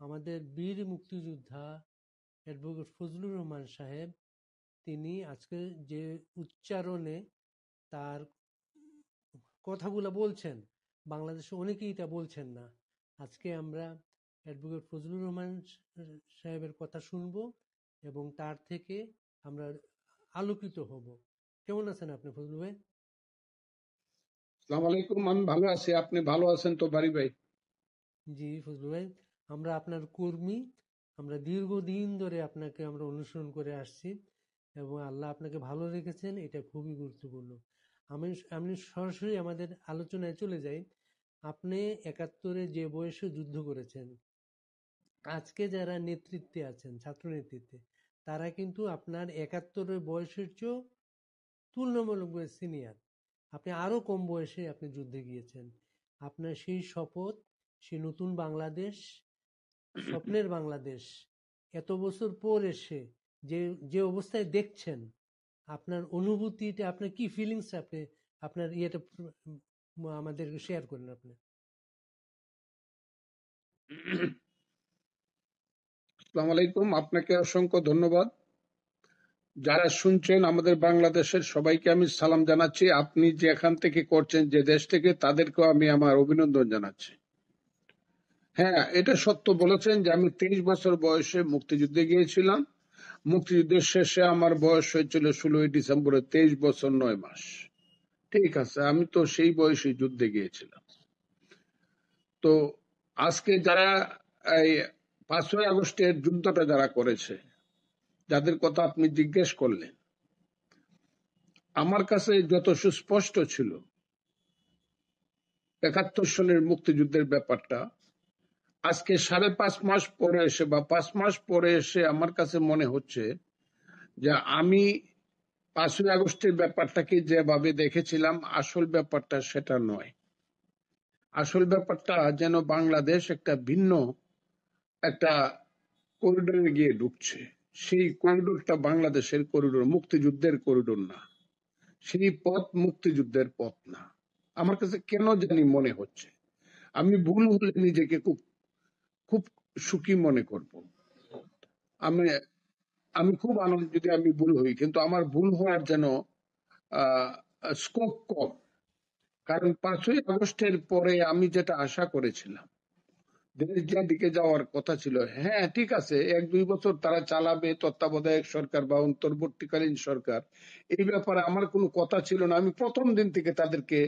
আমাদের বীর মুক্তিযোদ্ধা অ্যাডভোকেট ফজলুর রহমান সাহেব, তিনি আজকে যে উচ্চারণে তার কথাগুলো বলছেন, বাংলাদেশে অনেকেই এটা বলছেন না। আজকে আমরা অ্যাডভোকেট ফজলুর রহমান সাহেবের কথা শুনব এবং তার থেকে আমরা আলোকিত হব। কেমন আছেন আপনি ফজলু ভাই? আসসালামু আলাইকুম। আমি ভালো আছি, আপনি ভালো আছেন তো বাড়ি ভাই? জি ফজলু ভাই, আমরা আপনার কর্মী। আমরা দীর্ঘদিন ধরে আপনাকে আমরা অনুসরণ করে আসছি এবং আল্লাহ আপনাকে ভালো রেখেছেন, এটা খুবই গুরুত্বপূর্ণ। আমি আমি সরাসরি আমাদের আলোচনায় চলে যাই। আপনি ৭১-এ যে বয়সে যুদ্ধ করেছেন, আজকে যারা নেতৃত্বে আছেন, ছাত্র নেতৃত্বে, তারা কিন্তু আপনার ৭১-এর বয়সের চেয়েও তুলনামূলকভাবে সিনিয়র। আপনি আরো কম বয়সে আপনি যুদ্ধে গিয়েছেন। আপনার সেই শপথ, সেই নতুন বাংলাদেশ, স্বপ্নের বাংলাদেশ, এত বছর পর এসে যে যে অবস্থায় দেখছেন, আপনার অনুভূতিটা, আপনার কি ফিলিংস, আপনি আপনার ইয়েটা আমাদের শেয়ার করেন আপনি। আসসালামু আলাইকুম, আপনাকে অসংখ্য ধন্যবাদ। যারা শুনছেন আমাদের বাংলাদেশের সবাইকে আমি সালাম জানাচ্ছি। আপনি যেখান থেকে করছেন, যে দেশ থেকে, তাদেরকেও আমি আমার অভিনন্দন জানাচ্ছি। হ্যাঁ, এটা সত্য বলেছেন যে আমি 23 বছর বয়সে মুক্তিযুদ্ধে গিয়েছিলাম। মুক্তিযুদ্ধের শেষে আমার বয়স হয়েছিল 16ই ডিসেম্বরে, 23 বছর 9 মাস। ঠিক আছে, আমি তো সেই বয়সে যুদ্ধে গিয়েছিলাম। তো আজকে যারা এই 5ই আগস্টের যুদ্ধটা যারা করেছে, যাদের কথা আপনি জিজ্ঞেস করলেন, আমার কাছে যত সুস্পষ্ট ছিল ৭১ সালের মুক্তিযুদ্ধের ব্যাপারটা, আজকে 5.5 মাস পরে এসে বা 5 মাস পরে এসে আমার কাছে মনে হচ্ছে যে আমি 5ই আগস্টের ব্যাপারটাকে যেভাবে দেখেছিলাম, আসল ব্যাপারটা সেটা নয়। আসল ব্যাপারটা যেন বাংলাদেশ একটা ভিন্ন একটা করিডোরে গিয়ে ঢুকছে। সেই করিডোরটা বাংলাদেশের করিডোর, মুক্তিযুদ্ধের করিডোর না। সেই পথ মুক্তিযুদ্ধের পথ না। আমার কাছে কেন জানি মনে হচ্ছে, আমি ভুল হলে নিজেকে খুব খুব সুখী মনে করব। আমি আমি খুব আনন্দ যদি আমি ভুল হই, কিন্তু আমার ভুল হওয়ার যেন স্কোপ কম। কারণ 5ই আগস্টের পরে আমি যেটা আশা করেছিলাম, দেশ যেদিকে যাওয়ার কথা ছিল, হ্যাঁ ঠিক আছে, 1-2 বছর তারা চালাবে তত্ত্বাবধায়ক সরকার বা অন্তর্বর্তীকালীন সরকার, এই ব্যাপারে আমার কোনো কথা ছিল না। আমি প্রথম দিন থেকে তাদেরকে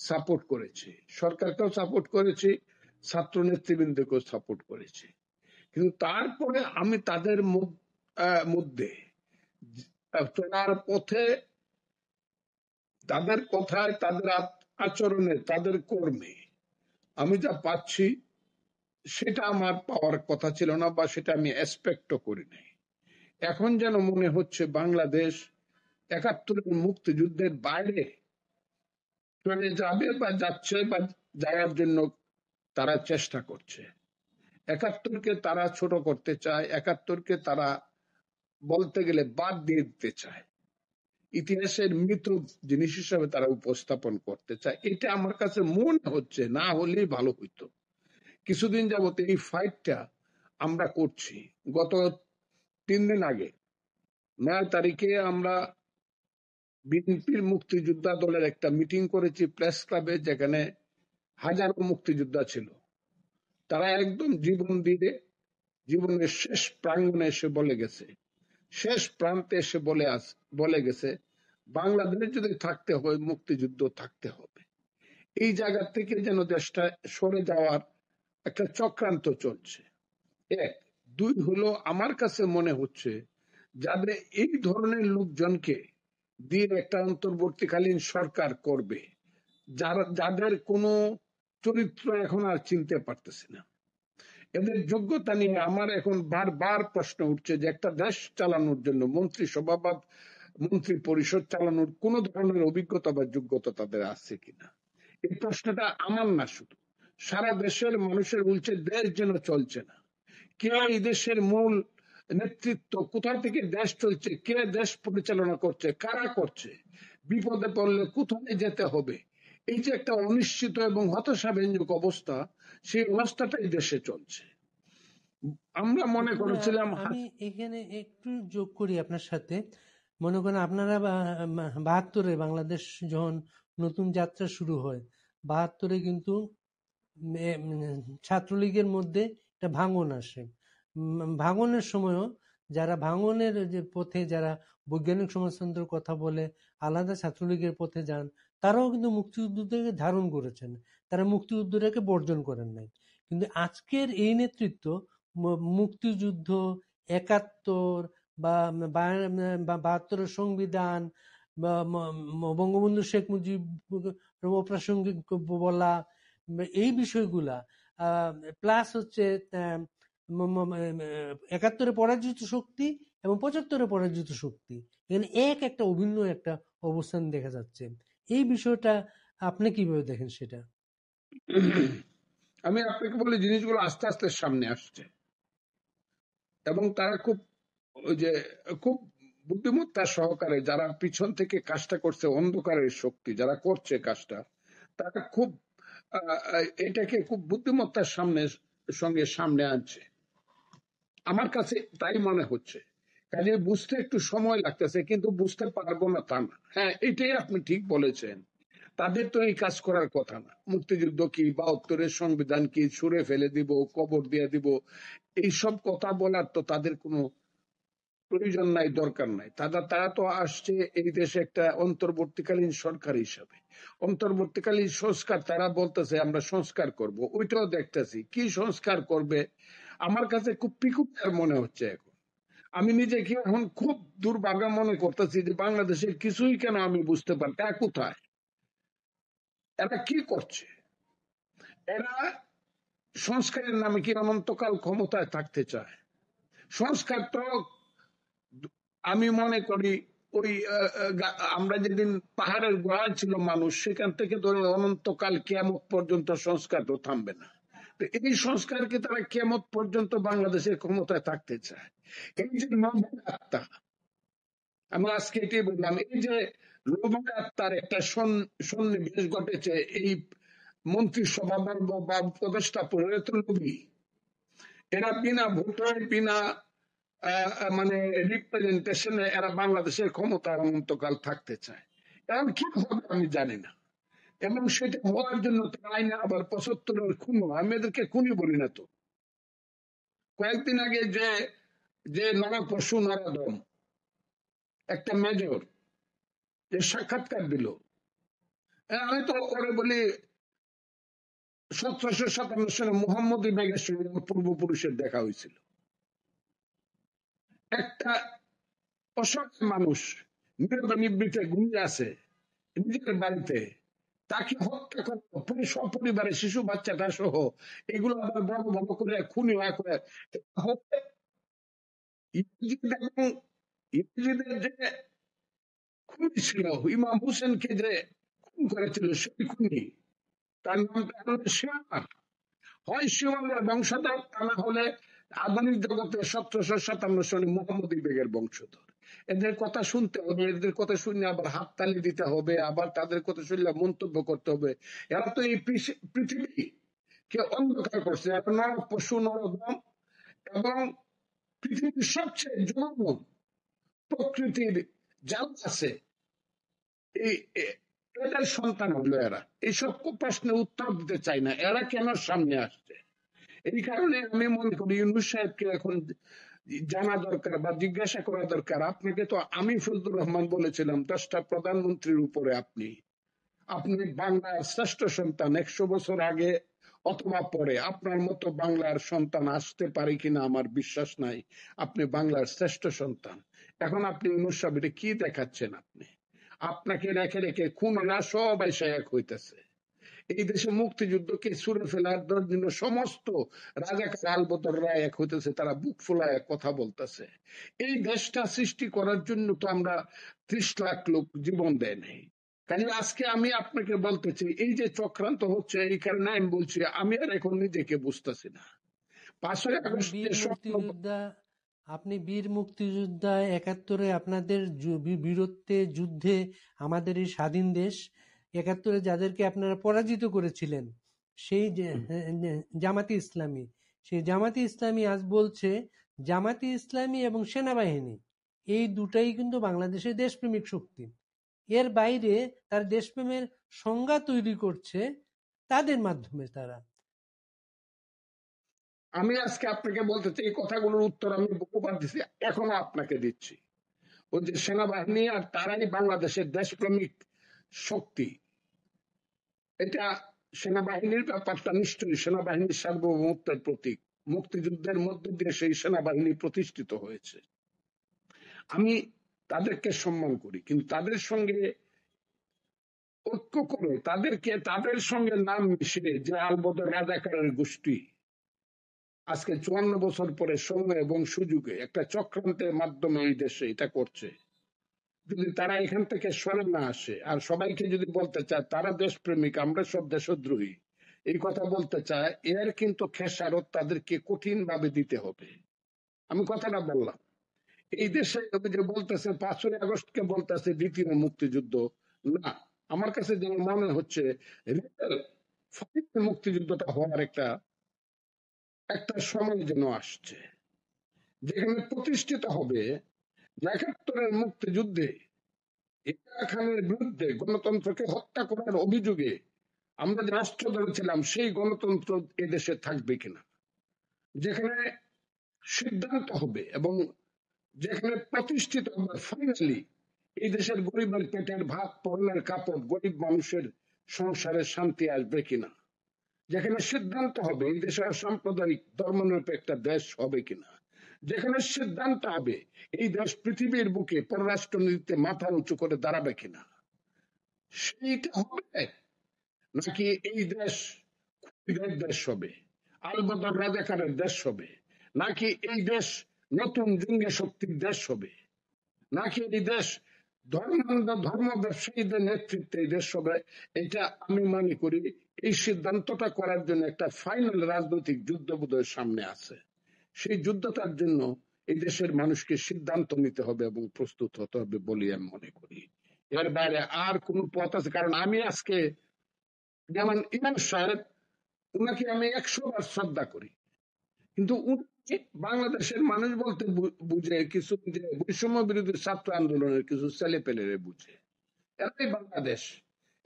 সাপোর্ট করেছি, সরকারকেও সাপোর্ট করেছি, ছাত্র নেতৃবৃন্দকেও সাপোর্ট করেছি। কিন্তু তারপরে আমি তাদের মধ্যে চলার পথে, তাদের কথায়, তাদের আচরণে, তাদের কর্মে আমি যা পাচ্ছি, সেটা আমার পাওয়ার কথা ছিল না, বা সেটা আমি এক্সপেক্টও করি নাই। এখন যেন মনে হচ্ছে বাংলাদেশ ৭১-এর মুক্তিযুদ্ধের বাইরে চলে যাবে বা যাচ্ছে, বা যাওয়ার জন্য তারা চেষ্টা করছে। ৭১-কে তারা ছোট করতে চায়, ৭১-কে তারা বলতে গেলে বাদ দিয়ে দিতে চায়, ইতিহাসের মৃত জিনিস হিসাবে তারা উপস্থাপন করতে চায়। এটা আমার কাছে মনে হচ্ছে, না হলেই ভালো হইতো। কিছুদিন যাবত এই ফাইটটা আমরা করছি। গত 3 দিন আগে 9 তারিখে আমরা বিএনপির মুক্তিযোদ্ধা দলের একটা মিটিং করেছি প্রেস ক্লাবে, যেখানে হাজারো মুক্তিযোদ্ধা ছিল। তারা একদম জীবন দিয়ে, জীবনের শেষ প্রাঙ্গণে এসে বলে গেছে, শেষ প্রান্তে এসে বলে গেছে, বাংলাদেশ যদি থাকতে হয়, মুক্তিযুদ্ধ থাকতে হবে। এই জায়গা থেকে যেন দেশটা সরে যাওয়ার একটা চক্রান্ত চলছে। 1, 2 হলো, আমার কাছে মনে হচ্ছে যাদের এই ধরনের লোকজনকে দিয়ে একটা অন্তর্বর্তীকালীন সরকার করবে, যাদের কোনো চরিত্র এখন আর চিনতে পারতেছে না, এদের যোগ্যতা নিয়ে আমার এখন বারবার প্রশ্ন উঠছে যে একটা দেশ চালানোর জন্য মন্ত্রিসভা বা মন্ত্রী পরিষদ চালানোর কোন ধরনের অভিজ্ঞতা বা যোগ্যতা তাদের আছে কিনা। এই প্রশ্নটা আমার না, শুধু সারা দেশের মানুষের উঠছে। দেশ যেন চলছে না, কে এই দেশের মূল নেতৃত্ব, কোথা থেকে দেশ চলছে, কে দেশ পরিচালনা করছে, কারা করছে, বিপদে পড়লে কোথায় যেতে হবে, এই যে একটা অনিশ্চিত এবং হতাশাব্যঞ্জক অবস্থা, সেই অবস্থাটাই দেশে চলছে। আমরা মনে তবে করেছিলাম আমি এখানে একটু যোগ করি আপনার সাথে। মনে করেন আপনারা ৭২-এ বাংলাদেশ যখন নতুন যাত্রা শুরু হয়, ৭২-এ কিন্তু ছাত্রলীগের মধ্যে একটা ভাঙন আসে। ভাঙনের সময়ও যারা ভাঙনের যে পথে যারা বৈজ্ঞানিক সমাজতন্ত্রের কথা বলে আলাদা ছাত্রলীগের পথে যান, তারাও কিন্তু মুক্তিযুদ্ধকে ধারণ করেছেন, তারা মুক্তিযুদ্ধটাকে বর্জন করেন নাই। কিন্তু আজকের এই নেতৃত্ব মুক্তিযুদ্ধ, ৭১ বা ৭২-এর সংবিধান বা বঙ্গবন্ধু শেখ মুজিব অপ্রাসঙ্গিক বলা, এই বিষয়গুলা প্লাস হচ্ছে ৭১-এ পরাজিত শক্তি এবং ৭৫-এ পরাজিত শক্তি, এখানে একটা অভিন্ন একটা অবস্থান দেখা যাচ্ছে। এই বিষয়টা আপনি কিভাবে দেখেন সেটা? আমি আপনাকে বলি, জিনিসগুলো আস্তে আস্তে সামনে আসছে এবং তারা খুব ওই যে খুব বুদ্ধিমত্তা সহকারে যারা পিছন থেকে কাজটা করছে, অন্ধকারের শক্তি যারা করছে কাজটা, তারা খুব এটাকে খুব বুদ্ধিমত্তার সঙ্গে সামনে আনছে। আমার কাছে তাই মনে হচ্ছে। কাজে বুঝতে একটু সময় লাগতেছে, কিন্তু বুঝতে পারবো না তা না। হ্যাঁ, এটাই আপনি ঠিক বলেছেন, তাদের তো এই কাজ করার কথা না। মুক্তিযুদ্ধ কি, ৭২-এর সংবিধান কি, ছুঁড়ে ফেলে দিব, কবর দিয়ে দিব, এইসব কথা বলার তো তাদের কোনো প্রয়োজন নাই, দরকার নাই। তারা তো আসছে এই দেশে একটা অন্তর্বর্তীকালীন সরকার হিসাবে। অন্তর্বর্তীকালীন সংস্কার তারা বলতেছে আমরা সংস্কার করব, ওইটাও দেখতেছি কি সংস্কার করবে। আমার কাছে খুব পিকুপার মনে হচ্ছে এখন। আমি নিজেকে এখন খুব দুর্ভাগ্য মনে করতেছি যে বাংলাদেশের কিছুই কেন আমি বুঝতে পারি না কোথায় এরা কি করছে। এরা সংস্কারের নামে কি অনন্তকাল ক্ষমতায় থাকতে চায়? সংস্কার তো আমি মনে করি ওই আমরা যেদিন পাহাড়ের গোড়ায় ছিল মানুষ, সেখান থেকে ধরে অনন্তকাল কিয়ামত পর্যন্ত সংস্কার তো থামবে না। এই সংস্কারকে তারা কিয়ামত পর্যন্ত বাংলাদেশের ক্ষমতায় থাকতে চায়। এই যে নবম আত্মা, আমি আজকে এটাই বললাম, এই যে নবম আত্মার একটা সন্নিবেশ ঘটেছে এই মন্ত্রিসভা বর্গ বা উপদেষ্টা পরিণতি। এরা বিনা ভোটে, বিনা মানে রিপ্রেজেন্টেশনে এরা বাংলাদেশের ক্ষমতার অনন্তকাল থাকতে চায়। এখন কি হবে আমি জানি না, এবং সেটা হওয়ার জন্য আইনে আবার ৭৫-এর খুন, আমি এদেরকে খুনি বলি না তো। কয়েকদিন আগে যে নরপশু নরদম একটা মেজর যে সাক্ষাৎকার দিল, আমি তো করে বলি ১৭৫৭ সালে মুহাম্মদী বেগের সঙ্গে পূর্বপুরুষের দেখা হয়েছিল। একটা অসহায় মানুষ নির্বিঘ্নে ঘুমিয়ে আছে নিজের বাড়িতে, তাকে হত্যা করে সপরিবারে শিশু বাচ্চাটা সহ, এগুলো আবার বড় বড় করে খুনি করে ইহুদিদের যে খুনি ছিল, ইমাম হোসেনকে যে খুন করেছিল সেই খুনি, তার নাম শিয়া। হয় শিওয়ালের বংশধর, তা না হলে আধুনিক জগতে ১৭৫৭ সালে মোহাম্মদী বেগের বংশধর। এদের কথা শুনতে হবে, এদের কথা শুনে আবার হাততালি দিতে হবে, আবার তাদের কথা শুনলে মন্তব্য করতে হবে। এরা তো এই পৃথিবী কে অন্ধকার করছে, এরা নর পশু নরদম এবং পৃথিবীর সবচেয়ে জনগণ প্রকৃতির যাও আছে এই এদের সন্তান হলো এরা। এইসব প্রশ্নের উত্তর দিতে চাই না, এরা কেন সামনে আসছে। এই কারণে আমি মনে করি ইউনূস সাহেবকে এখন জানা দরকার বা জিজ্ঞাসা করা দরকার। আপনাকে তো আমি ফজলুর রহমান বলেছিলাম 10টা প্রধানমন্ত্রীর উপরে আপনি আপনি বাংলার শ্রেষ্ঠ সন্তান। 100 বছর আগে অথবা পরে আপনার মতো বাংলার সন্তান আসতে পারে কিনা আমার বিশ্বাস নাই। আপনি বাংলার শ্রেষ্ঠ সন্তান। এখন আপনি ইউনূস সাহেব এটা কি দেখাচ্ছেন? আপনাকে রেখে রেখে খুনরা সব এসে এক হইতেছে। এই দেশে মুক্তিযুদ্ধকে ছুড়ে ফেলার জন্য সমস্ত রাজাকার আলবদররা এক হইতেছে, তারা বুক ফুলায় কথা বলতেছে। এই দেশটা সৃষ্টি করার জন্য তো আমরা 30 লাখ লোক জীবন দেয় নাই। কাজে আজকে আমি আপনাকে বলতেছি এই যে চক্রান্ত হচ্ছে, এই কারণে আমি বলছি আমি আর এখন নিজেকে বুঝতেছি না। 5ই আগস্টে স্বপ্ন আপনি বীর মুক্তিযোদ্ধা, ৭১-এ আপনাদের বীরত্বে যুদ্ধে আমাদের এই স্বাধীন দেশ, ৭১-এ যাদেরকে আপনারা পরাজিত করেছিলেন, সেই জামাতে ইসলামী, সেই জামাতে ইসলামী আজ বলছে জামাতে ইসলামী এবং সেনাবাহিনী এই দুটাই কিন্তু বাংলাদেশের দেশপ্রেমিক শক্তি। এর বাইরে তার দেশপ্রেমের সংজ্ঞা তৈরি করছে তাদের মাধ্যমে তারা। আমি আজকে আপনাকে বলতে চাই, এই কথাগুলোর উত্তর আমি বহুবার দিচ্ছি, এখনো আপনাকে দিচ্ছি। ওই যে সেনাবাহিনী আর তারাই বাংলাদেশের দেশপ্রেমিক শক্তি, এটা সেনাবাহিনীর ব্যাপারটা নিশ্চয়ই সেনাবাহিনীর সার্বভৌমত্বের প্রতীক। মুক্তিযুদ্ধের মধ্য দিয়ে সেই সেনাবাহিনী প্রতিষ্ঠিত হয়েছে। আমি তাদেরকে সম্মান করি, কিন্তু তাদের সঙ্গে ঐক্য করে তাদেরকে তাদের সঙ্গে নাম মিশিয়ে যে আলবদর রাজাকারের গোষ্ঠী আজকে 54 বছর পরে সময় এবং সুযোগে একটা চক্রান্তের মাধ্যমে এই দেশে এটা করছে, যদি তারা এখান থেকে সরে না আসে আর সবাইকে যদি বলতে চায় তারা দেশপ্রেমিক আমরা সব দেশদ্রোহী এই কথা বলতে চায়, এর কিন্তু খেসারত তাদেরকে কঠিন ভাবে দিতে হবে। আমি কথাটা বললাম, এই দেশে যে বলতেছে 5ই আগস্টকে বলতেছে দ্বিতীয় মুক্তিযুদ্ধ, না, আমার কাছে যেন মনে হচ্ছে রিয়েল মুক্তিযুদ্ধটা হওয়ার একটা একটা সময় যেন আসছে, যেখানে প্রতিষ্ঠিত হবে 71-এর মুক্তিযুদ্ধে ইমরান খানের বিরুদ্ধে গণতন্ত্রকে হত্যা করার অভিযোগে আমরা যে রাষ্ট্র ধরেছিলাম সেই গণতন্ত্র এদেশে থাকবে কিনা, যেখানে সিদ্ধান্ত হবে এবং যেখানে প্রতিষ্ঠিত হবে ফাইনালি এই দেশের গরিবের পেটের ভাত, পরনের কাপড়, গরিব মানুষের সংসারে শান্তি আসবে কিনা, যেখানে সিদ্ধান্ত হবে এই দেশের সাম্প্রদায়িক ধর্মনিরপেক্ষ দেশ হবে কিনা, যেখানে সিদ্ধান্ত হবে এই দেশ পৃথিবীর বুকে পররাষ্ট্র নীতিতে মাথা উঁচু করে দাঁড়াবে কিনা, সেইটা হবে নাকি এই দেশ দেশ হবে, আলবদর রাজাকারের দেশ হবে, নাকি এই দেশ নতুন জঙ্গি শক্তির দেশ হবে, নাকি এই দেশ ধর্ম ব্যবসায়ীদের নেতৃত্বে এই দেশ হবে, এটা আমি মনে করি এই সিদ্ধান্তটা করার জন্য একটা ফাইনাল রাজনৈতিক যুদ্ধ বোধহয় সামনে আছে। সেই যুদ্ধটার জন্য এই দেশের মানুষকে সিদ্ধান্ত নিতে হবে এবং প্রস্তুত হতে হবে বলে আমি মনে করি। এর বাইরে আর কোন পথ আছে? কারণ আমি আজকে যেমন ইমাম সাহেব, উনাকে আমি 100 বার শ্রদ্ধা করি, কিন্তু বাংলাদেশের মানুষ বলতে বুঝে কিছু যে বৈষম্য বিরোধী ছাত্র আন্দোলনের কিছু ছেলে পেলেরে বুঝে, এরাই বাংলাদেশ,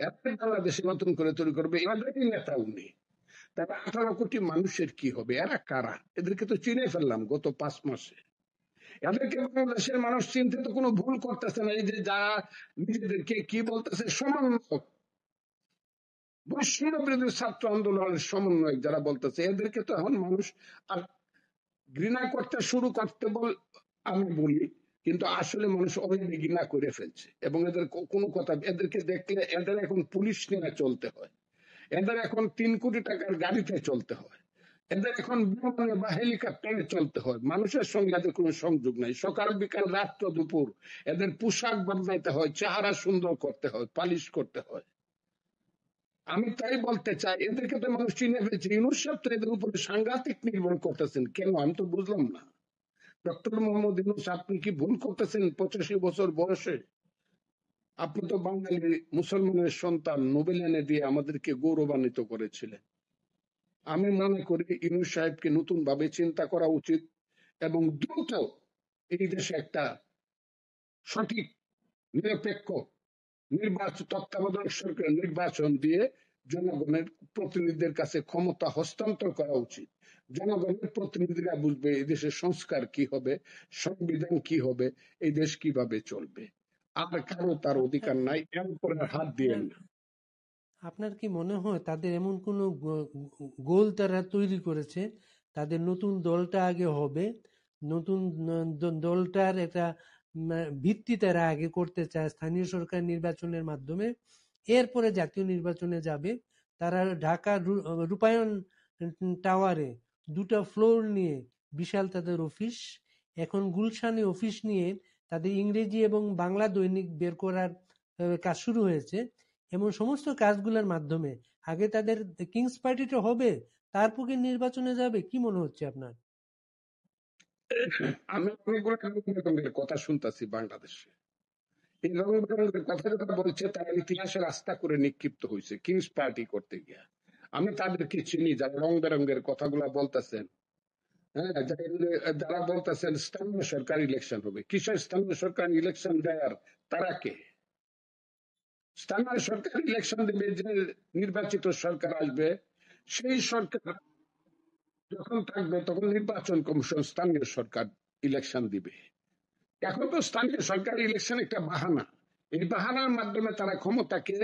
এরাই বাংলাদেশে নতুন করে তৈরি করবে, এরাই নেতা উনি। তারা 18 কোটি মানুষের কি হবে? এরা কারা? এদেরকে তো চিনে ফেললাম গত 5 মাসে। এদেরকে বাংলাদেশের মানুষ চিনতে তো কোনো ভুল করতেছে না। এই যে যারা নিজেদেরকে কি বলতেছে সমন্বয়ক, বৈষম্য বিরোধী ছাত্র আন্দোলনের সমন্বয়ক যারা বলতেছে, এদেরকে তো এখন মানুষ আর ঘৃণা করতে শুরু করতে আমি বলি, কিন্তু আসলে মানুষ অলরেডি ঘৃণা করে ফেলছে এবং এদের কোনো কথা, এদেরকে দেখলে এদের এখন পুলিশ নিয়ে চলতে হয়, এদের এখন 3 কোটি টাকার গাড়িতে চলতে হয়, এদের এখন বিমানে বা হেলিকপ্টারে চলতে হয়, মানুষের সঙ্গে এদের কোনো সংযোগ নাই, সকাল বিকাল রাত্র দুপুর এদের পোশাক বদলাইতে হয়, চেহারা সুন্দর করতে হয়, পালিশ করতে হয়। আমি তাই বলতে চাই, এদেরকে তো মানুষ চিনে ফেলছে। ইউনূস সাহেব তো এদের উপরে সাংঘাতিক নির্ভর করতেছেন কেন, আমি তো বুঝলাম না। ডক্টর মোহাম্মদ ইউনূস, আপনি কি ভুল করতেছেন? 85 বছর বয়সে আপনি তো বাঙালি মুসলমানের সন্তান, নোবেল এনে দিয়ে আমাদেরকে গৌরবান্বিত করেছিলেন। আমি মনে করি ইউনূস সাহেবকে নতুন ভাবে চিন্তা করা উচিত এবং দ্রুত এই দেশে একটা সঠিক নিরপেক্ষ নির্বাচন, তত্ত্বাবধায়ক সরকার নির্বাচন দিয়ে জনগণের প্রতিনিধিদের কাছে ক্ষমতা হস্তান্তর করা উচিত। জনগণের প্রতিনিধিরা বুঝবে এই দেশের সংস্কার কি হবে, সংবিধান কি হবে, এই দেশ কিভাবে চলবে। আর কারো তার অধিকার নাই, এর উপরে হাত দিয়ে না। আপনার কি মনে হয় তাদের এমন কোনো গোল তারা তৈরি করেছে, তাদের নতুন দলটা আগে হবে, নতুন দলটার একটা ভিত্তি তারা আগে করতে চায় স্থানীয় সরকার নির্বাচনের মাধ্যমে, এরপরে জাতীয় নির্বাচনে যাবে। তারা ঢাকা রূপায়ণ টাওয়ারে 2টা ফ্লোর নিয়ে বিশাল তাদের অফিস, এখন গুলশানে অফিস নিয়ে তাদের ইংরেজি এবং বাংলা দৈনিক বের করার কাজ শুরু হয়েছে। এমন সমস্ত কাজগুলোর মাধ্যমে আগে তাদের কিংস পার্টিটা হবে, তারপরে নির্বাচনে যাবে। কি মনে হচ্ছে আপনার? আমি অনেকগুলো রঙের কথা শুনতেছি বাংলাদেশে, এই রঙের কথা যেটা বলছে তারা ইতিহাসের আস্থা করে নিক্ষিপ্ত হয়েছে কিংস পার্টি করতে গিয়া। আমি তাদেরকে চিনি যারা রং বেরঙ্গের কথাগুলা বলতেছেন, হ্যাঁ, যারা বলতেছেন স্থানীয় সরকার ইলেকশন হবে, কিসের স্থানীয় সরকার ইলেকশন দেওয়ার, তারা কে? স্থানীয় সরকার ইলেকশন দেবে, যে নির্বাচিত সরকার আসবে সেই সরকার যখন থাকবে তখন নির্বাচন কমিশন স্থানীয় সরকার ইলেকশন দিবে। এখন তো স্থানীয় সরকার ইলেকশন একটা বাহানা, এই বাহানার মাধ্যমে তারা ক্ষমতাকে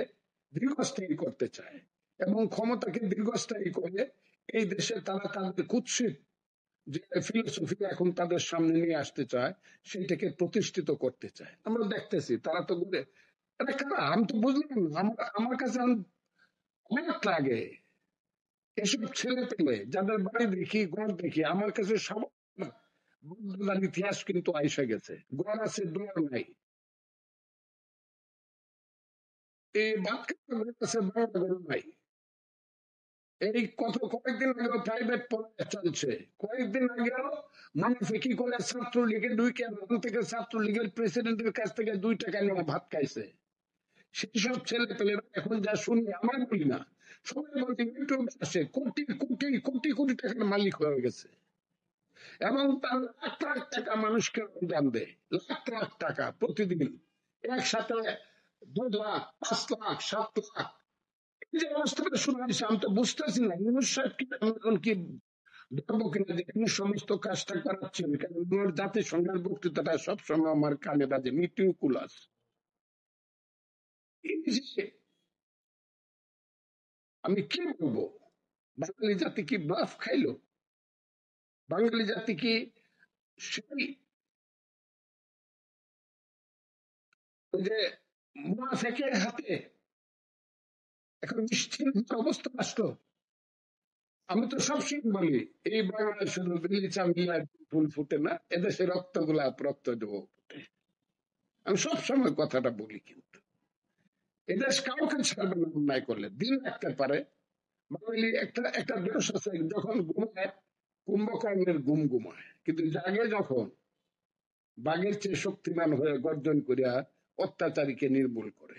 দীর্ঘস্থায়ী করতে চায় এবং ক্ষমতাকে দীর্ঘস্থায়ী করে এই দেশে তারা তাদের কুৎসিত যে ফিলোসফি এখন তাদের সামনে নিয়ে আসতে চায় সেটাকে প্রতিষ্ঠিত করতে চায়। আমরা দেখতেছি তারা তো ঘুরে, আমি তো বুঝলাম না, আমার কাছে অনেক লাগে এসব ছেলে পেলে যাদের বাড়ি দেখি, ঘর দেখি, আমার কাছে সব ইতিহাস কিন্তু আইসা গেছে। ঘর আছে, দুয়ার নাই। এই বাদ আছে, বাংলা ঘর নাই। এই কয়েকদিন আগে প্রাইভেট পড়ায় চলছে, কয়েকদিন আগেও মুনাফিকি করে ছাত্রলীগের থেকে ছাত্রলীগের প্রেসিডেন্টের কাছ থেকে 2 টাকা নিয়ে ভাত খাইছে। সেই সব ছেলে পেলেরা এখন যা শুনি, আমার বলি না, সবাই বলছে ইউটিউব আসে, কোটি কোটি কোটি কোটি টাকার মালিক হয়ে গেছে এবং তার লাখ লাখ টাকা মানুষকে অনুদান দেয়, লাখ লাখ টাকা প্রতিদিন, একসাথে 2 লাখ 5 লাখ 7 লাখ। এই যে অবস্থাটা শুনে আসছে, আমি তো বুঝতেছি না ইউনুস সাহেব কি এখন কি ধরবো কিনা যে তিনি সমস্ত কাজটা করাচ্ছেন। কারণ ওনার জাতিসংঘের বক্তৃতাটা সবসময় আমার কানে বাজে, মিটিকুলাস। এই যে আমি কি বলবো, বাঙালি জাতি কি ব্লাফ খাইলো? বাঙালি জাতি কি সেই ওই যে মুনাফেকের হাতে এখন নিশ্চিন্ত অবস্থা আসলো? আমি তো সবসময় বলি এই বাংলায় শুধু বেলিচা মিলায় ফুল ফুটে না, এদেশে রক্ত গোলাপ রক্ত দেবো ফুটে। আমি সবসময় কথাটা বলি, কিন্তু এদেশ কাউকে ছাড়বে না অন্যায় করলে, দিন রাখতে পারে। বাঙালি একটা একটা দোষ আছে, যখন ঘুমায় কুম্ভকর্ণের ঘুম ঘুমায়, কিন্তু জাগে যখন বাঘের চেয়ে শক্তিমান হয়ে গর্জন করিয়া অত্যাচারীকে নির্মূল করে।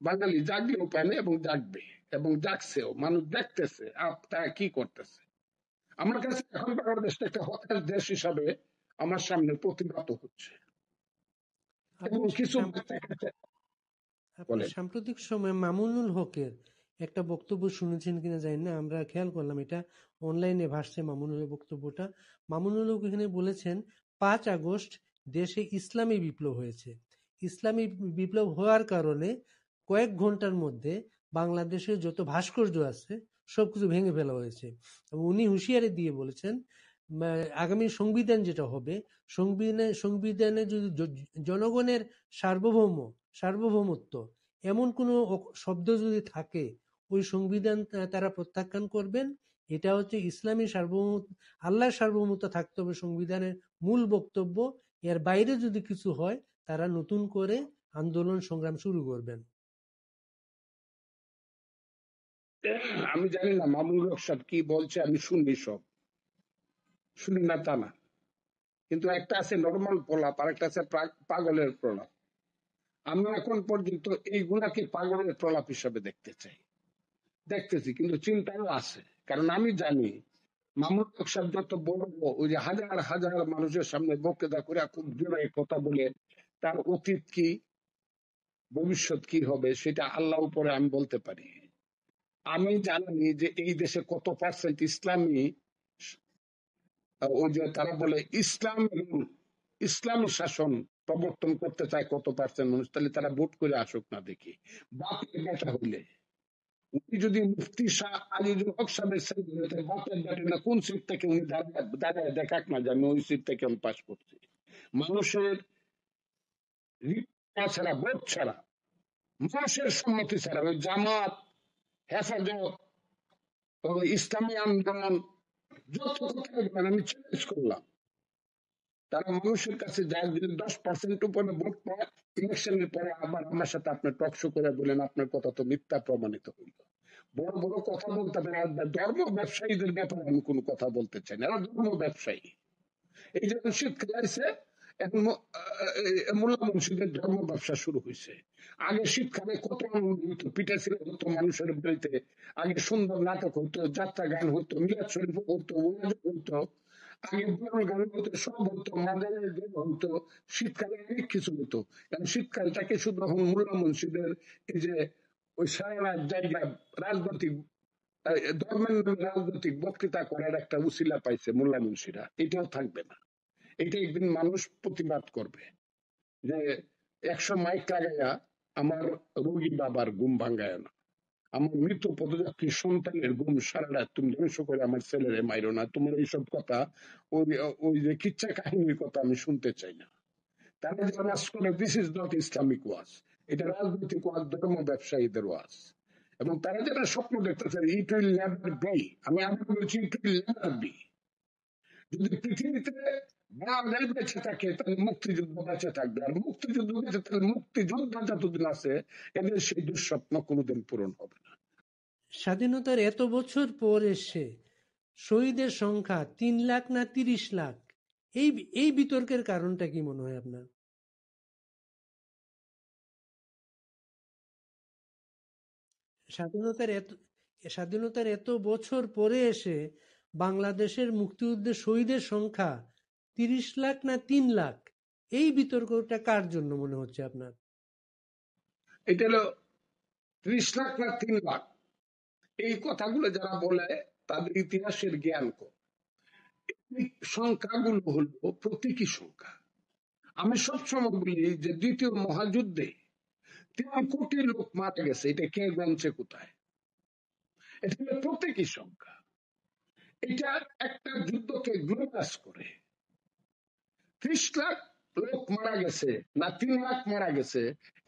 বাঙালি জাগলেও পায় এবং জাগবে এবং জাগছেও, মানুষ দেখতেছে তারা কি করতেছে। আমার কাছে এখন বাংলাদেশটা একটা হতাশ দেশ হিসাবে আমার সামনে প্রতিভাত হচ্ছে এবং আপনি কিছু আপনি বলেন। সাম্প্রতিক সময়ে মামুনুল হকের একটা বক্তব্য শুনেছেন কিনা জানি না, আমরা খেয়াল করলাম এটা অনলাইনে ভাসছে মামুনুলের বক্তব্যটা। মামুনুল হক এখানে বলেছেন 5 আগস্ট দেশে ইসলামী বিপ্লব হয়েছে। ইসলামী বিপ্লব হওয়ার কারণে কয়েক ঘন্টার মধ্যে বাংলাদেশের যত ভাস্কর্য আছে সবকিছু ভেঙে ফেলা হয়েছে। এবং উনি হুঁশিয়ারি দিয়ে বলেছেন আগামী সংবিধান যেটা হবে, সংবিধানে যদি জনগণের সার্বভৌমত্ব এমন কোনো শব্দ যদি থাকে, ওই সংবিধান তারা প্রত্যাখ্যান করবেন। এটা হচ্ছে ইসলামী সার্বভৌমত্ব, আল্লাহর সার্বভৌমত্ব থাকতে হবে সংবিধানের মূল বক্তব্য। এর বাইরে যদি কিছু হয় তারা নতুন করে আন্দোলন সংগ্রাম শুরু করবেন। আমি জানি না মামুনুল হক সাহেব কি বলছে, আমি শুনি, সব শুনি না তা না, কিন্তু একটা আছে নর্মাল প্রলাপ আর একটা আছে পাগলের প্রলাপ। আমি এখন পর্যন্ত এইগুলাকে পাগলের প্রলাপ হিসাবে দেখতে চাই, দেখতেছি, কিন্তু চিন্তাও আছে। কারণ আমি জানি মামুনুল হক সাহেব যত বড়, ওই যে হাজার হাজার মানুষের সামনে বক্তৃতা করে খুব জোরে কথা বলে তার অতীত কি ভবিষ্যৎ কি হবে সেটা আল্লাহ উপরে আমি বলতে পারি। আমি জানি যে এই দেশে কত পার্সেন্ট ইসলামী, ওই যে তারা বলে ইসলাম ইসলামী শাসন প্রবর্তন করতে চায় কত পার্সেন্ট মানুষ, তাহলে তারা ভোট করে আসুক না দেখি। বাপের বেটা হইলে, উনি যদি মুফতি শাহ আজিজুল হক সাহেবের ছেলে হতে, বাপের বেটা না কোন সিট থেকে উনি দাঁড়ায় দেখাক না যে আমি ওই সিট থেকে আমি পাস করছি। মানুষের ছাড়া, ভোট ছাড়া, মানুষের সম্মতি ছাড়া, ওই জামাত, হেফাজত, ইসলামী আন্দোলন, যত কথা আমি চ্যালেঞ্জ করলাম, তারা মানুষের কাছে যায়, যদি 10% উপরে ভোট পায়, ইলেকশনের পরে আবার আমার সাথে আপনার টকশো করে বলেন আপনার কথা তো মিথ্যা প্রমাণিত হইল। বড় বড় কথা বলতে পারে। ধর্ম ব্যবসায়ীদের ব্যাপারে আমি কোনো কথা বলতে চাই না, এরা ধর্ম ব্যবসায়ী। এই যে শীতকাল আছে, এখন মোল্লা মুন্সিদের ধর্ম ব্যবসা শুরু হয়েছে। আগে শীতকালে কত আনন্দ হইতো, পিঠা ছিল হতো মানুষের বাড়িতে, আগে সুন্দর নাটক হতো, যাত্রা গান হতো, মিলাদ শরীফ হতো, ওয়াজ হতো, আগে বড় গান হতো, সব হতো, মাদারের গান হতো, শীতকালে অনেক কিছু হতো। কারণ শীতকালটাকে শুধু এখন মোল্লা মুন্সিদের এই যে ওই সারা রাত জায়গা রাজনৈতিক ধর্মের নামে রাজনৈতিক বক্তৃতা করার একটা উছিলা পাইছে মোল্লা মুন্সিরা, এটাও থাকবে না। এটা একদিন মানুষ প্রতিবাদ করবে যে 100 মাইক লাগাইয়া আমার রোগী বাবার ঘুম ভাঙ্গায় না, আমার মৃত পদযাত্রী সন্তানের ঘুম সারা রাত তুমি ধ্বংস করে আমার ছেলেরে মাইরো না, তোমার এইসব কথা, ওই ওই যে কিচ্ছা কাহিনীর কথা আমি শুনতে চাই না। তারা যে ওয়াজ করে, দিস ইজ নট ইসলামিক ওয়াজ, এটা রাজনৈতিক ওয়াজ, ধর্ম ব্যবসায়ীদের ওয়াজ। এবং তারা যেটা স্বপ্ন দেখতেছে, ইট উইল নেভার বি, আমি আবার বলছি ইট উইল নেভার বি। যদি পৃথিবীতে বাঙালি বেঁচে থাকে তাহলে মুক্তিযুদ্ধ বেঁচে থাকবে, আর মুক্তিযুদ্ধ বেঁচে থাকলে মুক্তিযোদ্ধা যতদিন আছে এদের সেই দুঃস্বপ্ন কোনোদিন পূরণ হবে না। স্বাধীনতার এত বছর পর এসে শহীদের সংখ্যা 3 লাখ না 30 লাখ, এই এই বিতর্কের কারণটা কি মনে হয় আপনার? স্বাধীনতার এত স্বাধীনতার এত বছর পরে এসে বাংলাদেশের মুক্তিযুদ্ধের শহীদের সংখ্যা 30 লাখ না 3 লাখ, এই বিতর্কটা কার জন্য মনে হচ্ছে আপনার? এটা হলো 30 লাখ না 3 লাখ, এই কথাগুলো যারা বলে তাদের ইতিহাসের জ্ঞান কম। এই সংখ্যাগুলো হলো প্রতীকী সংখ্যা। আমি সবসময় বলি যে দ্বিতীয় মহাযুদ্ধে 3 কোটি লোক মারা গেছে, এটা কে গণছে কোথায়? এটা হলো প্রতীকী সংখ্যা। এটা একটা যুদ্ধকে গ্লোবাস করে। 30 লাখ লোক মারা গেছে না 3 লাখ মারা গেছে,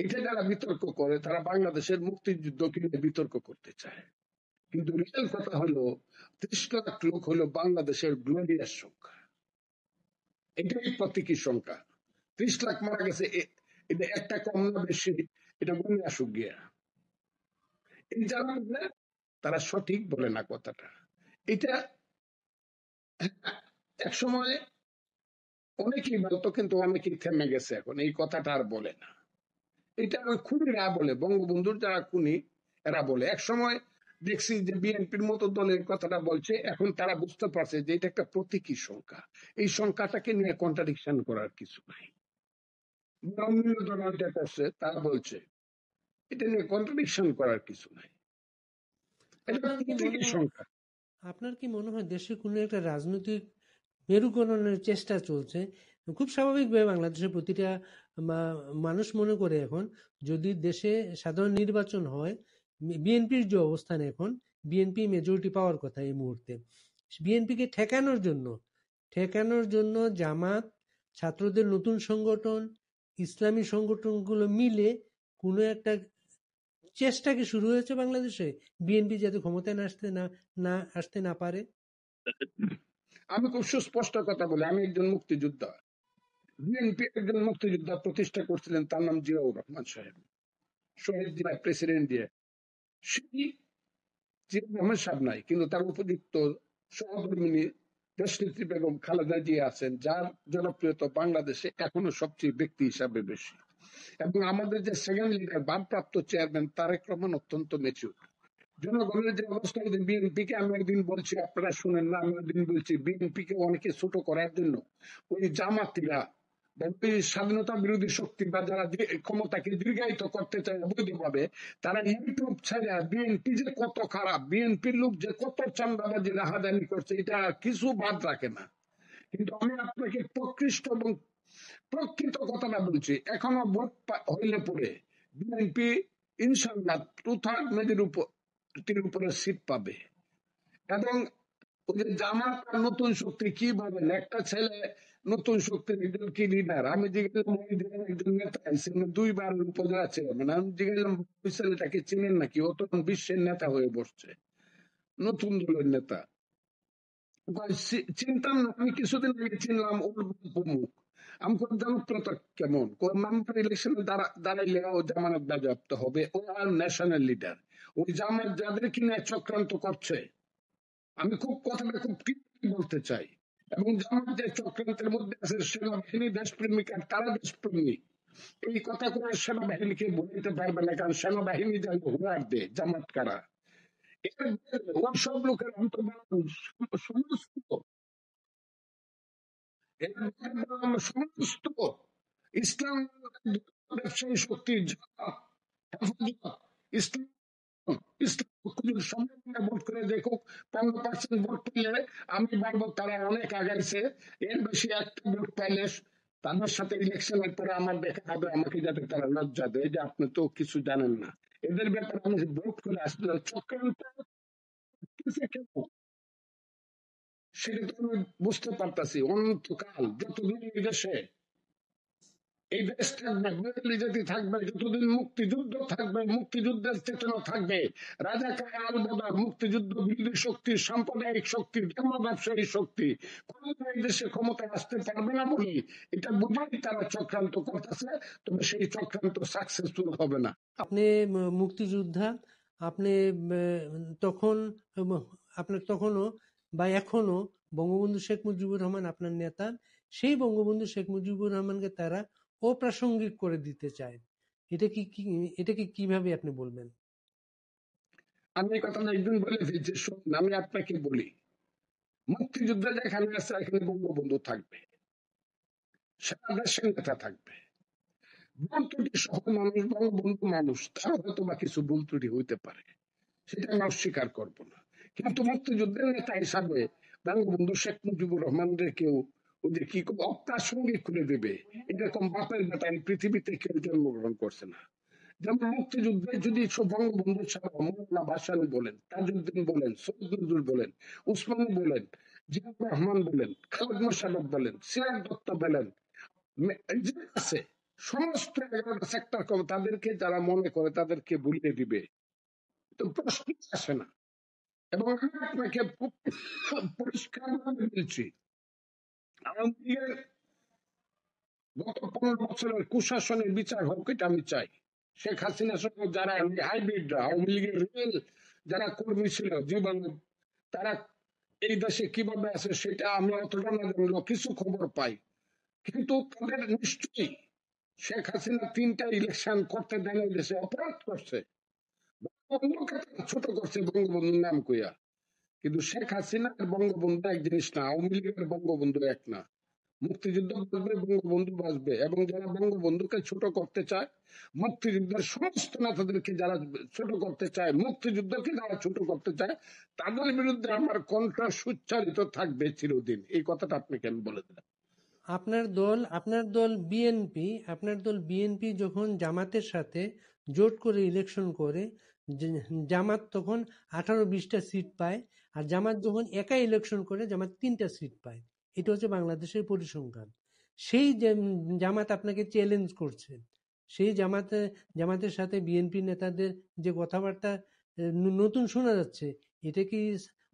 এটা যারা বিতর্ক করে তারা বাংলাদেশের মুক্তিযুদ্ধকে নিয়ে বিতর্ক করতে চায়। কিন্তু রিয়েল কথা হলো 30 লাখ লোক হলো বাংলাদেশের গ্লোরিয়াস সংখ্যা, এটাই প্রতীকী সংখ্যা। 30 লাখ মারা গেছে, এটা একটা কম না বেশি, এটা গুণে আসুক গিয়া। এই যারা বলে তারা সঠিক বলে না কথাটা। এটা এক সময় অনেকেই বলতো, কিন্তু অনেকেই থেমে গেছে, এখন এই কথাটা আর বলে না। এটা খুনিরা বলে, বঙ্গবন্ধুর যারা খুনি এরা বলে। এক সময় দেখছি যে বিএনপির মতো দলের কথাটা বলছে, এখন তারা বুঝতে পারছে যে এটা একটা প্রতীকী সংখ্যা, এই সংখ্যাটাকে নিয়ে কন্ট্রাডিকশন করার কিছু নাই। অন্য যারা এটা করছে তারা বলছে এটা নিয়ে কন্ট্রাডিকশন করার কিছু নাই, এটা আপনার কি প্রতীকী মনে হয় সংখ্যা। আপনার কি মনে হয় দেশে কোনো একটা রাজনৈতিক মেরুকরণের চেষ্টা চলছে? খুব স্বাভাবিকভাবে বাংলাদেশের প্রতিটা মানুষ মনে করে এখন যদি দেশে সাধারণ নির্বাচন হয়, বিএনপির যে অবস্থান এখন, বিএনপি মেজরিটি পাওয়ার কথা এই মুহূর্তে, বিএনপিকে ঠেকানোর জন্য জামাত, ছাত্রদের নতুন সংগঠন, ইসলামী সংগঠনগুলো মিলে কোনো একটা চেষ্টা কি শুরু হয়েছে বাংলাদেশে, বিএনপি যাতে ক্ষমতায় আসতে না পারে? আমি খুব সুস্পষ্ট কথা বলি, আমি একজন মুক্তিযোদ্ধা। বিএনপি একজন মুক্তিযোদ্ধা প্রতিষ্ঠা করছিলেন, তার নাম জিয়াউর রহমান সাহেব, শহীদ জিয়া প্রেসিডেন্ট দিয়ে। সেই জিয়াউর রহমান সাহেব নাই, কিন্তু তার উপযুক্ত সহধর্মিনী দেশনেত্রী বেগম খালেদা জিয়া আছেন, যার জনপ্রিয়তা বাংলাদেশে এখনো সবচেয়ে ব্যক্তি হিসাবে বেশি। এবং আমাদের যে সেকেন্ড লিডার ভারপ্রাপ্ত চেয়ারম্যান তারেক রহমান অত্যন্ত মেচিউর। জনগণের যে অবস্থা, বিএনপি কে আমি একদিন বলছি, আপনারা শুনেন না, আমি একদিন বলছি বিএনপি কে অনেকে ছোট করার জন্য ওই জামাতিরা, স্বাধীনতা বিরোধী শক্তি বা যারা ক্ষমতাকে দীর্ঘায়িত করতে চায় অবৈধভাবে, তারা ইউটিউব ছেড়ে বিএনপি যে কত খারাপ, বিএনপির লোক যে কত চান্দাবাজি রাহাজানি করছে, এটা কিছু বাদ রাখে না। কিন্তু আমি আপনাকে প্রকৃষ্ট এবং প্রকৃত কথাটা বলছি, এখনো ভোট হইলে পরে বিএনপি ইনশাল্লাহ 2/3 মেজের উপরে সিট পাবে। এবং ওই যে জামাত আর নতুন শক্তি কি বলেন, একটা ছেলে নতুন শক্তির একজন কি লিডার, আমি জিজ্ঞাসা একজন নেতা আইসেন 2 বার উপজেলা চেয়ারম্যান, আমি জিজ্ঞাসা ওই ছেলেটাকে চিনেন নাকি, ও তখন বিশ্বের নেতা হয়ে বসছে, নতুন দলের নেতা। চিনতাম না, আমি কিছুদিন আগে চিনলাম ওর প্রমুখ। আমি কোন জনপ্রিয়তা কেমন, কোন মেম্বার ইলেকশনে দাঁড়াইলে ও জামানত বাজেয়াপ্ত হবে, ও আর ন্যাশনাল লিডার। ওই জামাত যাদের কিনা চক্রান্ত করছে, আমি কথাটা খুব ক্লিয়ারলি বলতে চাই, এবং জামাত যে চক্রান্তের মধ্যে আছে সেনাবাহিনী দেশপ্রেমিক আর তারা দেশপ্রেমিক, এই কথা করে সেনাবাহিনীকে বলতে পারবে না, কারণ সেনাবাহিনী যায় হুয়ার দে জামাত কারা। ওর সব লোকের অন্তর্ধান সমস্ত সমস্ত ইসলাম ব্যবসায়ী শক্তির ইসলাম ইসলাম সম্পূর্ণ ভোট করে দেখুক, 15% ভোট পেলে আমি বলবো তারা অনেক আগাইছে। এর বেশি একটা ভোট পাইলে তাদের সাথে ইলেকশনের পরে আমার দেখা হবে, আমাকে যাতে তারা লজ্জা দেয় যে আপনি তো কিছু জানেন না। এদের ব্যাপারে আমি ভোট করে আসলে চক্রান্ত করতেছে কেন, সেটা তো আমি বুঝতে পারতাছি। অনন্তকাল যতদিন এই দেশে এই দেশ থাকবে, বাঙালি জাতি থাকবে, যতদিন মুক্তিযুদ্ধ থাকবে, মুক্তিযুদ্ধের চেতনা থাকবে, রাজাকার আল বদর, মুক্তিযুদ্ধ বিরোধী শক্তি, সাম্প্রদায়িক শক্তি, ধর্ম ব্যবসায়ী শক্তি কোনোদিন এই দেশে ক্ষমতা আসতে পারবে না বলে এটা বুঝেই তারা চক্রান্ত করতেছে। তবে সেই চক্রান্ত সাকসেসফুল হবে না। আপনি মুক্তিযোদ্ধা, আপনি তখন আপনার তখনও বা এখনো বঙ্গবন্ধু শেখ মুজিবুর রহমান আপনার নেতা, সেই বঙ্গবন্ধু শেখ মুজিবুর রহমানকে তারা অপ্রাসঙ্গিক করে দিতে চায়। এটাকে কিভাবে আপনি বলবেন? আমি এই কথাটা একদিন বলে ফেলছি, শুনুন আমি আপনাকে বলি, মুক্তিযুদ্ধ যেখানে আছে এখানে বঙ্গবন্ধু থাকবে, সারা দেশের নেতা থাকবে, ভুল ত্রুটি সহ মানুষ, বঙ্গবন্ধু মানুষ, তার হয়তো বা কিছু ভুল ত্রুটি হইতে পারে, সেটা আমি অস্বীকার করবো না। কিন্তু মুক্তিযুদ্ধের নেতা হিসাবে বঙ্গবন্ধু শেখ মুজিবুর রহমানদের কেউ ওদের কি অপ্রাসঙ্গিক করে দেবে, এরকম বাপের বেটা এই পৃথিবীতে কেউ জন্মগ্রহণ করছে না। যেমন মুক্তিযুদ্ধে যদি বঙ্গবন্ধু ছাড়া মৌলানা ভাসানী বলেন, তাজউদ্দিন বলেন, সৈয়দ নজরুল বলেন, উসমানী বলেন, জিয়াউর রহমান বলেন, খালেদ মোশাররফ বলেন, সিরাজ দত্ত বলেন, যে আছে সমস্ত 11টা সেক্টর তাদেরকে যারা মনে করে তাদেরকে ভুলিয়ে দিবে, তো প্রশ্ন আসে না। এবং আমি আপনাকে পরিষ্কার ভাবে বলছি, আওয়ামী লীগের গত 15 বছরের কুশাসনের বিচার হোক, এটা আমি চাই। শেখ হাসিনা সহ যারা হাইব্রিডরা আওয়ামী লীগের রিয়েল যারা কর্মী ছিল জীবন, তারা এই দেশে কিভাবে আছে সেটা আমি অতটা না জানলেও কিছু খবর পাই। কিন্তু তাদের নিশ্চয়ই শেখ হাসিনা 3টা ইলেকশন করতে দেয় না, দেশে অপরাধ করছে, বঙ্গবন্ধুকে ছোট করছে বঙ্গবন্ধুর নাম কইয়া। কিন্তু শেখ হাসিনা আর বঙ্গবন্ধু এক জিনিস না, আওয়ামী লীগের বঙ্গবন্ধু এক না। মুক্তিযুদ্ধ বাঁচবে, বঙ্গবন্ধু বাঁচবে, এবং যারা বঙ্গবন্ধুকে ছোট করতে চায়, মুক্তিযুদ্ধের সমস্ত নেতাদেরকে যারা ছোট করতে চায়, মুক্তিযুদ্ধকে যারা ছোট করতে চায়, তাদের বিরুদ্ধে আমার কণ্ঠ সুচ্চারিত থাকবে চিরদিন। এই কথাটা আপনাকে আমি বলে দিলাম। আপনার দল বিএনপি যখন জামাতের সাথে জোট করে ইলেকশন করে, জামাত তখন 18-20টা সিট পায়, আর জামাত যখন একা ইলেকশন করে জামাত 3টা সিট পায়। এটা হচ্ছে বাংলাদেশের পরিসংখ্যান। সেই জামাত আপনাকে চ্যালেঞ্জ করছে, সেই জামাতের সাথে বিএনপি নেতাদের যে কথাবার্তা নতুন শোনা যাচ্ছে, এটা কি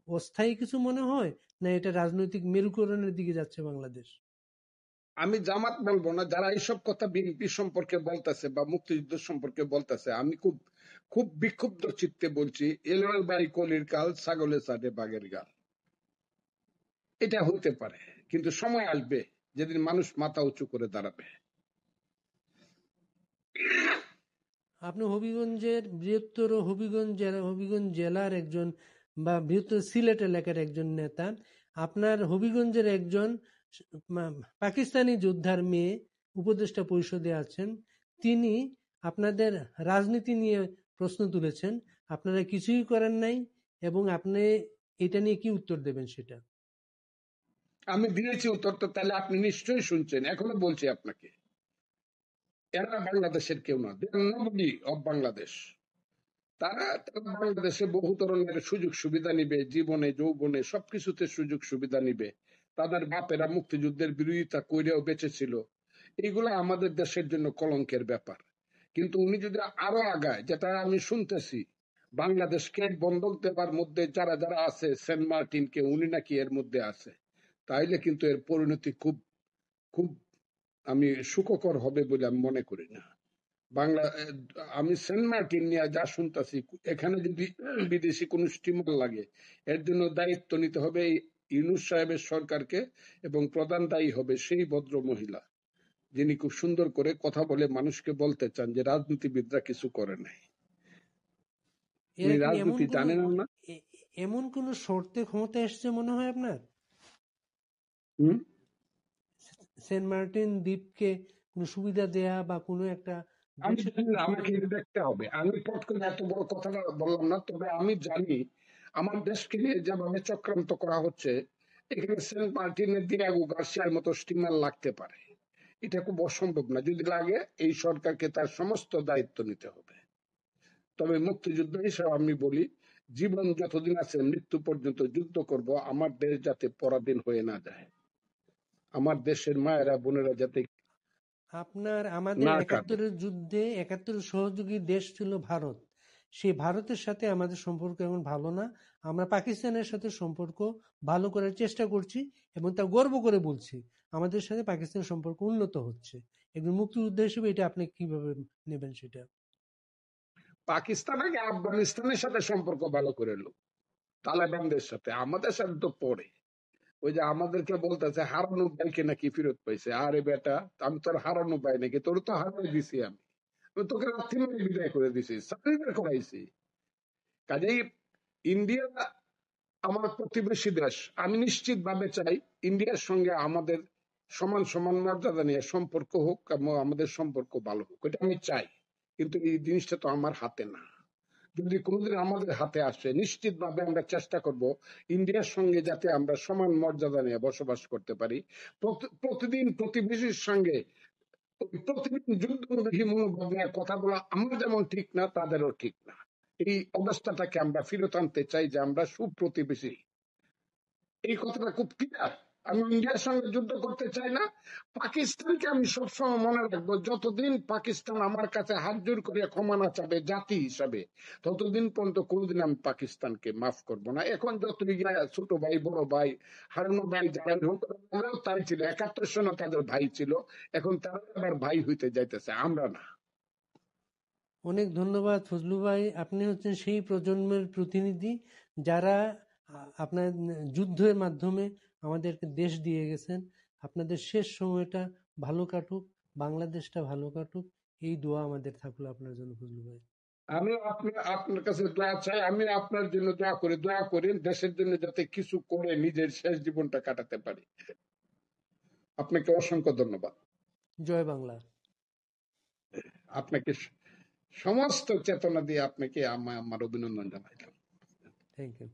অস্থায়ী কিছু মনে হয়, না এটা রাজনৈতিক মেরুকরণের দিকে যাচ্ছে বাংলাদেশ? আমি জামাত বলবো না, যারা এইসব কথা বিএনপি সম্পর্কে বলতেছে বা মুক্তিযুদ্ধ সম্পর্কে বলতেছে, আমি খুব খুব বিক্ষুব্ধ চিত্তে বলছি, এলোর বাড়ি কলির কাল, ছাগলে চাটে বাঘের গাল। এটা হতে পারে, কিন্তু সময় আসবে যেদিন মানুষ মাথা উঁচু করে দাঁড়াবে। আপনি হবিগঞ্জ জেলার একজন, বা বৃহত্তর সিলেট এলাকার একজন নেতা। আপনার হবিগঞ্জের একজন পাকিস্তানি যোদ্ধার মেয়ে উপদেষ্টা পরিষদে আছেন। তিনি আপনাদের রাজনীতি নিয়ে প্রশ্ন তুলেছেন, আপনারা কিছুই করেন নাই, এবং আপনি এটা নিয়ে কি উত্তর দেবেন সেটা? আমি দিয়েছি উত্তর, তো তাহলে আপনি নিশ্চয়ই শুনছেন, এখনো বলছি আপনাকে, এরা বাংলাদেশের কেউ না, নবী অব বাংলাদেশ। তারা বাংলাদেশে বহু ধরনের সুযোগ সুবিধা নিবে, জীবনে যৌবনে সবকিছুতে সুযোগ সুবিধা নিবে। তাদের বাপেরা মুক্তিযুদ্ধের বিরোধিতা কইরেও বেঁচে ছিল, এইগুলো আমাদের দেশের জন্য কলঙ্কের ব্যাপার। কিন্তু উনি যদি আরো আগায়, যেটা আমি শুনতেছি, বাংলাদেশকে বন্ধক দেবার মধ্যে যারা যারা আছে, সেন্ট মার্টিনকে উনি নাকি এর মধ্যে আছে, তাইলে কিন্তু এর পরিণতি খুব খুব আমি সুখকর হবে বলে আমি মনে করি না। বাংলা আমি সেন্ট মার্টিন নিয়ে যা শুনতেছি, এখানে যদি বিদেশি কোন স্টিমার লাগে, এর জন্য দায়িত্ব নিতে হবে ইউনূস সাহেবের সরকারকে, এবং প্রধান দায়ী হবে সেই ভদ্র মহিলা যিনি খুব সুন্দর করে কথা বলে মানুষকে বলতে চান যে রাজনীতিবিদরা কিছু করে নাই। এরা উনি কি রাজনীতি জানেন না। এমন কোন শর্তে ক্ষমতা এসছে মনে হয় আপনার? হুম। সেন্ট মার্টিন দ্বীপকে কোনো সুবিধা দেয়া বা কোনো একটা আমি দেশের জানি না, আমাকে এটা দেখতে হবে। আমি পট করে এত বড় কথাটা বললাম না, তবে আমি জানি আমার দেশকে নিয়ে যেভাবে চক্রান্ত করা হচ্ছে, এখানে সেন্ট মার্টিনের দিয়াগো গার্সিয়ার মতো স্টিমার লাগতে পারে। এটা খুব অসম্ভব না। যদি লাগে এই সরকারকে তার সমস্ত দায়িত্ব নিতে হবে। তবে মুক্তিযুদ্ধ হিসেবে আমি বলি, জীবন যতদিন আছে মৃত্যু পর্যন্ত যুদ্ধ করব, আমার দেশ যাতে পরাধীন হয়ে না যায়, আমার দেশের মায়েরা বোনেরা যাতে আমাদের না কাঁদে। ৭১-এর যুদ্ধে ৭১-এর সহযোগী দেশ ছিল ভারত। সেই ভারতের সাথে আমাদের সম্পর্ক এখন ভালো না। আমরা পাকিস্তানের সাথে সম্পর্ক ভালো করার চেষ্টা করছি এবং তা গর্ব করে বলছি আমাদের সাথে পাকিস্তানের সম্পর্ক উন্নত হচ্ছে। একজন মুক্তিযোদ্ধা হিসেবে এটা আপনি কিভাবে নেবেন সেটা? পাকিস্তান আগে আফগানিস্তানের সাথে সম্পর্ক ভালো করে এলো, তালেবানদের সাথে। আমাদের সাথে তো পরে ওই যে আমাদেরকে বলতেছে হারানো ভাইকে নাকি ফেরত পাইছে। আরে বেটা, আমি তোর হারানো ভাই নাকি? তোর তো হারিয়ে দিছি আমি। আমি তোকে রাত্রি মেরে বিদায় করে দিছি, সারেন্ডার করাইছি। কাজেই ইন্ডিয়া আমার প্রতিবেশী দেশ। আমি নিশ্চিত ভাবে চাই ইন্ডিয়ার সঙ্গে আমাদের সমান সমান মর্যাদা নিয়ে সম্পর্ক হোক এবং আমাদের সম্পর্ক ভালো হোক, এটা আমি চাই। কিন্তু এই জিনিসটা তো আমার হাতে না। যদি কোনোদিন আমাদের হাতে আসে, নিশ্চিত ভাবে আমরা চেষ্টা করব ইন্ডিয়ার সঙ্গে যাতে আমরা সমান মর্যাদা নিয়ে বসবাস করতে পারি। প্রতিদিন প্রতিবেশীর সঙ্গে প্রতিদিন যুদ্ধমুখী মনোভাব নিয়ে কথা বলা আমার যেমন ঠিক না, তাদেরও ঠিক না। এই অবস্থাটাকে আমরা ফিরত আনতে চাই যে আমরা সুপ্রতিবেশী। এই কথাটা খুব ক্লিয়ার। আমি ইন্ডিয়ার সঙ্গে যুদ্ধ করতে চাই না। পাকিস্তানকে আমি সবসময় মনে রাখবো, যতদিন পাকিস্তান আমার কাছে হাত জোর করে ক্ষমা না চাবে জাতি হিসাবে, ততদিন পর্যন্ত কোনোদিন আমি পাকিস্তানকে মাফ করব না। এখন যত ছোট ভাই বড় ভাই হারানো ভাই যারা হোক, তারাও তাই ছিল ৭১ সনে, তাদের ভাই ছিল। এখন তারা আবার ভাই হইতে যাইতেছে, আমরা না। অনেক ধন্যবাদ ফজলু ভাই। আপনি হচ্ছেন সেই প্রজন্মের প্রতিনিধি যারা আপনার যুদ্ধের মাধ্যমে আমাদেরকে দেশ দিয়ে গেছেন। আপনাদের শেষ সময়টা ভালো কাটুক, বাংলাদেশটা ভালো কাটুক, এই দোয়া আমাদের থাকলো আপনার জন্য ফজলু ভাই। আমি আপনার কাছে দোয়া চাই। আমি আপনার জন্য দোয়া করি, দোয়া করেন দেশের জন্য যাতে কিছু করে নিজের শেষ জীবনটা কাটাতে পারি। আপনাকে অসংখ্য ধন্যবাদ। জয় বাংলা। আপনাকে সমস্ত চেতনা দিয়ে আপনাকে আমার অভিনন্দন জানাইলাম। Thank you.